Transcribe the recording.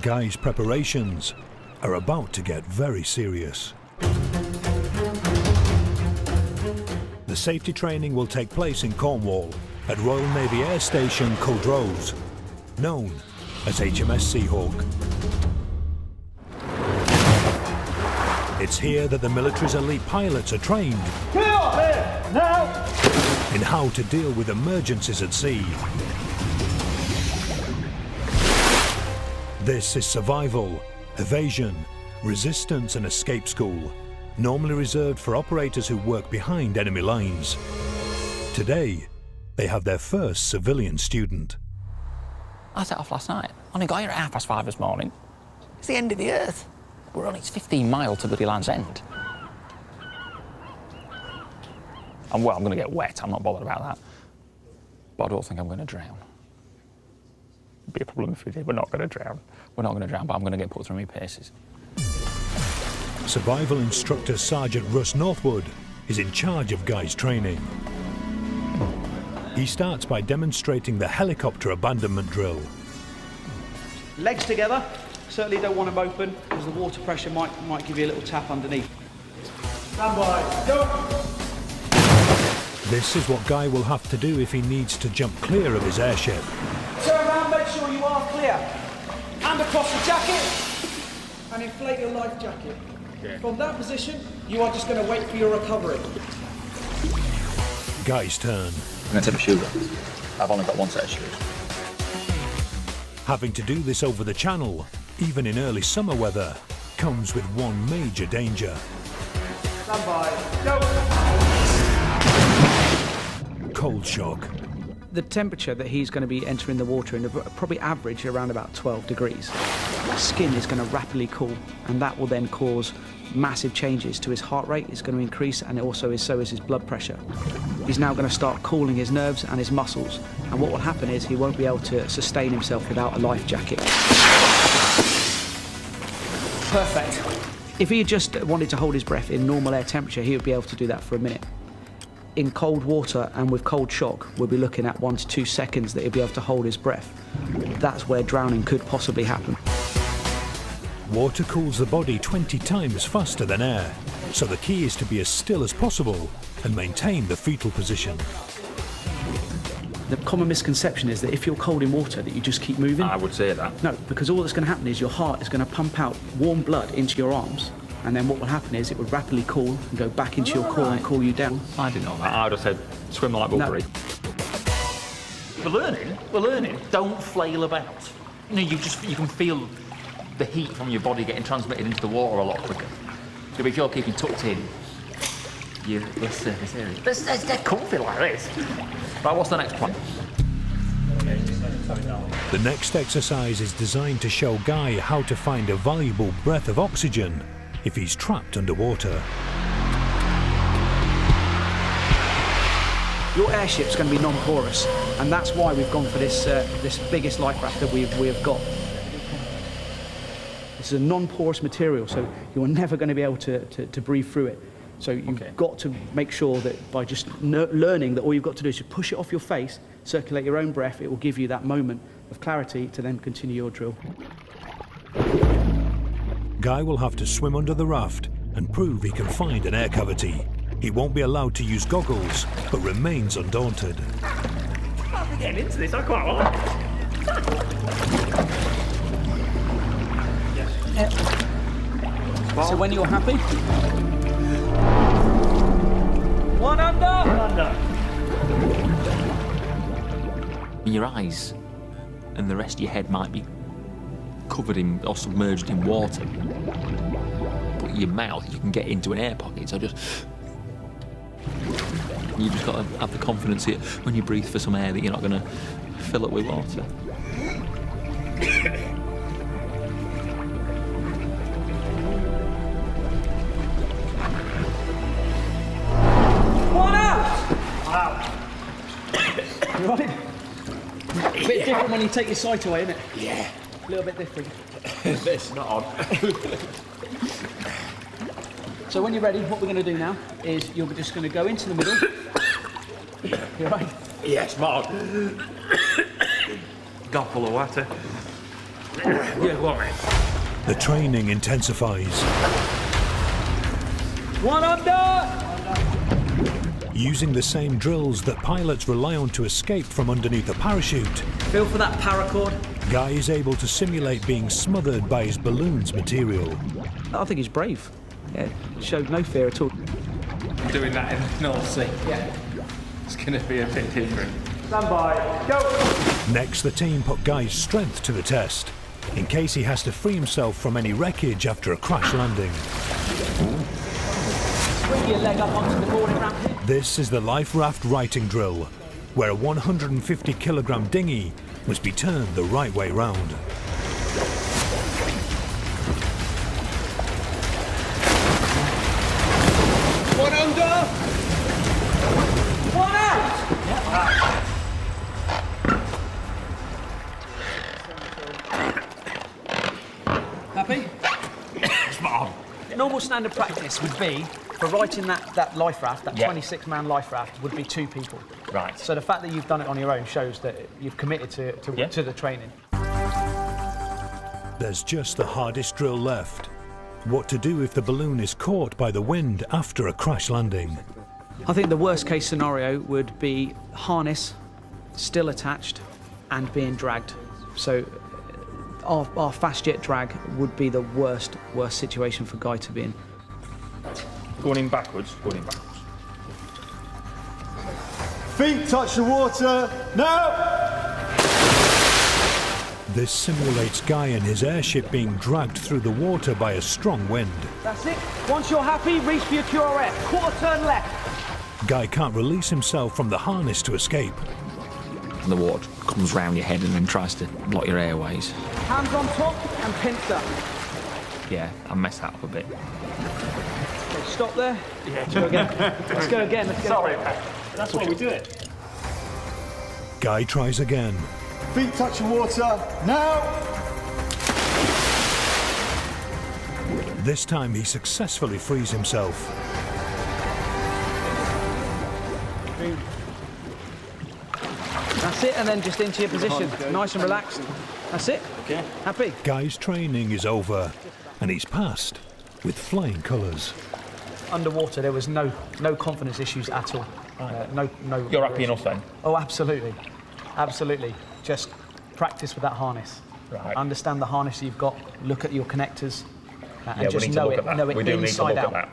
Guy's preparations are about to get very serious. The safety training will take place in Cornwall at Royal Navy Air Station Culdrose, known as HMS Seahawk. It's here that the military's elite pilots are trained in how to deal with emergencies at sea. This is survival, evasion, resistance and escape school, normally reserved for operators who work behind enemy lines. Today, they have their first civilian student. I set off last night. Only got here at 5:30 this morning. It's the end of the earth. We're on its 15 mile to Bloody Land's End. And well, I'm going to get wet. I'm not bothered about that. But I don't think I'm going to drown. It'd be a problem if we did. We're not going to drown. We're not going to drown, but I'm going to get put through my paces. Survival instructor Sergeant Russ Northwood is in charge of Guy's training. He starts by demonstrating the helicopter abandonment drill. Legs together. Certainly don't want them open because the water pressure might give you a little tap underneath. Stand by. Go. This is what Guy will have to do if he needs to jump clear of his airship. Turn around, make sure you are clear. Hand across the jacket and inflate your life jacket. Yeah. From that position, you are just going to wait for your recovery. Guy's turn. I'm going to take my shoes off. I've only got one set of shoes. Having to do this over the channel, even in early summer weather, comes with one major danger. Stand by. Go. Cold shock. The temperature that he's going to be entering the water in probably average around about 12 degrees. The skin is going to rapidly cool, and that will then cause massive changes to his heart rate. It's going to increase, and so is his blood pressure. He's now going to start cooling his nerves and his muscles, and what will happen is he won't be able to sustain himself without a life jacket. Perfect. If he just wanted to hold his breath in normal air temperature, he would be able to do that for a minute. In cold water and with cold shock, we'll be looking at 1 to 2 seconds that he'll be able to hold his breath. That's where drowning could possibly happen. Water cools the body 20 times faster than air, so the key is to be as still as possible and maintain the fetal position. The common misconception is that if you're cold in water, that you just keep moving. I would say that. No, because all that's going to happen is your heart is going to pump out warm blood into your arms, and then what will happen is it would rapidly cool and go back into your core and cool you down. I didn't know that. I would have said swim like Bulgari. No. We're learning. Don't flail about. You know, you can feel the heat from your body getting transmitted into the water a lot quicker. So if you're keeping tucked in, you're less surface area. Let's get comfy like this. Right, what's the next plan? The next exercise is designed to show Guy how to find a valuable breath of oxygen if he's trapped underwater. Your airship's going to be non-porous, and that's why we've gone for this biggest life raft that we've got. This is a non-porous material, so you're never going to be able to breathe through it. So you've got to make sure that by just learning that all you've got to do is to push it off your face, circulate your own breath, it will give you that moment of clarity to then continue your drill. Guy will have to swim under the raft and prove he can find an air cavity. He won't be allowed to use goggles, but remains undaunted. I'm getting into this, I quite like it. So when you're happy, one under. Your eyes and the rest of your head might be covered in or submerged in water, but your mouth, you can get into an air pocket, so you've just got to have the confidence that when you breathe for some air that you're not going to fill it with water. One out! Wow. You right? A bit different when you take your sight away, isn't it? Yeah. A little bit different. It's not on. So when you're ready, what we're going to do now is you're just going to go into the middle. You right? Yes, Mark. Got full of water. Yeah, go on, mate. The training intensifies. One under! Using the same drills that pilots rely on to escape from underneath a parachute, Feel for that paracord. Guy is able to simulate being smothered by his balloon's material. I think he's brave. Yeah, showed no fear at all. Doing that in the North Sea. Yeah. It's going to be a bit different. Stand by. Go! Next, the team put Guy's strength to the test, in case he has to free himself from any wreckage after a crash landing. Swing your leg up onto the boarding ramp. This is the life raft righting drill, where a 150-kilogram dinghy must be turned the right way round. One under! One out! Happy? Normal standard practice would be, for writing that life raft, that 26-man life raft, would be 2 people. Right. So the fact that you've done it on your own shows that you've committed to the training. There's just the hardest drill left. What to do if the balloon is caught by the wind after a crash landing. I think the worst case scenario would be harness still attached and being dragged. So our fast jet drag would be the worst situation for Guy to be in. Going in backwards. Going in backwards. Feet touch the water, now! This simulates Guy and his airship being dragged through the water by a strong wind. That's it. Once you're happy, reach for your QRF. Quarter turn left. Guy can't release himself from the harness to escape. And the water comes round your head and then tries to block your airways. Hands on top and pinched up. Yeah, I messed that up a bit. Okay, stop there. Yeah. Let's go again. Let's go again. Let's go. Sorry, that's why we do it. Guy tries again. Feet touch the water, now! This time he successfully frees himself. That's it, and then just into your position. Nice and relaxed. That's it. Okay. Happy? Guy's training is over, and he's passed with flying colours. Underwater, there was no confidence issues at all. No. You're happy enough then? Oh, absolutely. Absolutely. Just practice with that harness. Right. Understand the harness you've got, look at your connectors, and Yeah, just we need to know look it, at that. know it We do need to inside look at out. that.